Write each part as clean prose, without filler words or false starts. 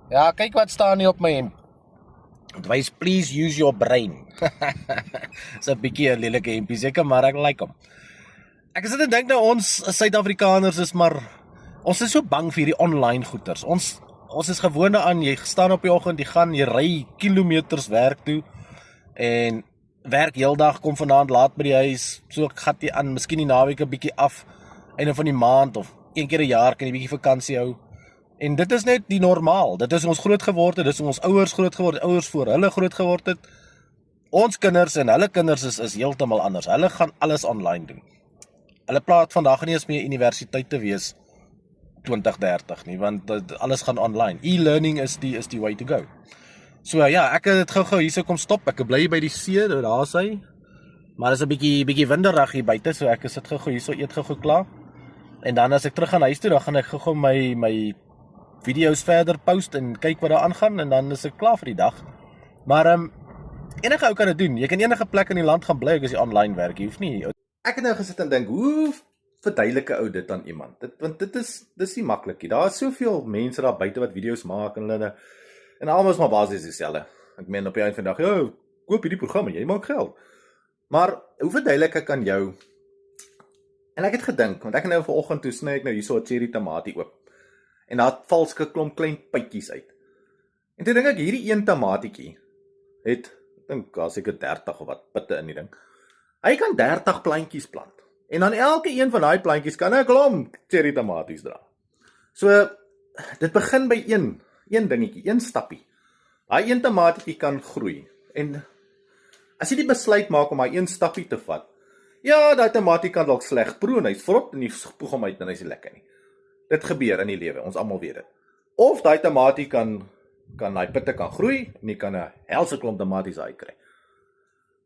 Ja, kyk wat staan hier op my hemp. Het wys, please use your brain. Dis 'n bietjie 'n lelike hempie seker, maar ek like hom. Ek sit en dink nou ons Suid-Afrikaners ons is so bang vir hierdie online goeters. Ons is gewoond aan, jy staan op die oggend, jy ry kilometers werk toe en werk heeldag, kom vanaand laat by die huis, so gat jy aan, miskien die naweek 'n bietjie af, einde van die maand of een keer 'n jaar kan jy bietjie vakansie hou. En dit is net die normaal. Dit is ons groot geword het, dit is ons ouers groot geword het, ouers voor hulle groot geword het. Ons kinders en hulle kinders is heeltemal anders. Hulle gaan alles online doen. Hulle praat vandag nie eens meer universiteit te wees 2030 nie, want alles gaan online. E-learning is die way to go. So ja, ek het dit gou hierso kom stop. Ek bly by die see, daar is hy. Maar is 'n bietjie winderig hier buite, so ek sit gou hierso, eet gou klaar. En dan as ek terug gaan huis toe, dan gaan ek gou my video's verder post en kyk wat daar aangaan en dan is ek klaar vir die dag. Maar enige ou kan dit doen. Jy kan enige plek in die land gaan bly as jy online werk. Jy hoef nie. Ek het nou gesit en dink, hoe verduidelike ou dit aan iemand? Want dis nie maklik nie. Daar is soveel mense daar buite wat video's maak en almal is maar basies dieselfde. Ek meen op die einde van die dag, ja, koop hierdie program en jy maak geld. Maar hoe verduidelik ek aan jou? En ek het gedink, want ek nou vanoggend toe sny ek nou hierso 'n cherry tamatie oop. En daar val sulke klomp klein pytjies uit. En toe dink ek, hierdie een tamatietjie het, ek dink daar seker 30 of wat pitte in die ding. Hy kan 30 plantjies plant. En dan elke een van daai plantjies kan 'n klomp cherry tamaties dra. So dit begin by een dingetjie, een stappie. Daai een tamatietjie kan groei. En as jy die besluit maak om daai een stappie te vat, ja, daai tamatie kan dalk sleg proe en hy's vrot en jy spoeg hom uit en hy's nie lekker nie. Dit gebeur in die lewe, ons almal weet dit. Of daai tamatie kan daai pitte kan groei en jy kan 'n helse klomp tamaties uitkry.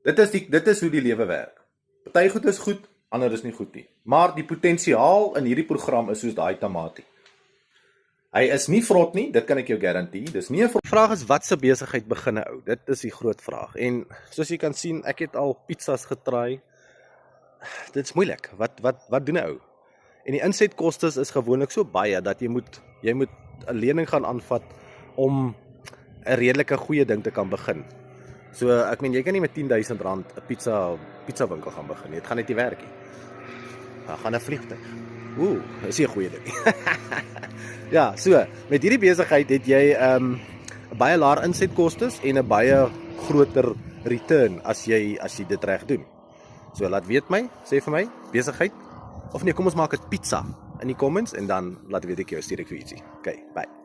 Dit is hoe die lewe werk. Party goed is goed, ander is nie goed nie. Maar die potensiaal in hierdie program is soos daai tamatie. Hy is nie vrot nie, dit kan ek jou garandeer. Dis nie 'n vraag is wat se besigheid begin 'n ou. Dit is die groot vraag. En soos jy kan sien, ek het al pizzas getraai. Dit is moeilik. Wat doen 'n ou? En die insetkoste is gewoonlik so baie dat jy moet 'n lening gaan aanvat om 'n redelike goeie ding te kan begin. So ek meen jy kan nie met R10,000 'n pizza winkel gaan begin nie. Dit gaan net nie werk nie. Dan gaan 'n vliegtuig. Is nie 'n goeie ding nie. Ja, so met hierdie besigheid het jy 'n baie laer insetkoste en 'n baie groter return as jy dit reg doen. So laat weet my, sê vir my besigheid. Of nee, kom ons maak dit pizza in die comments en dan laat weet ek jou stuur ek vir ietsie. Okay, bye.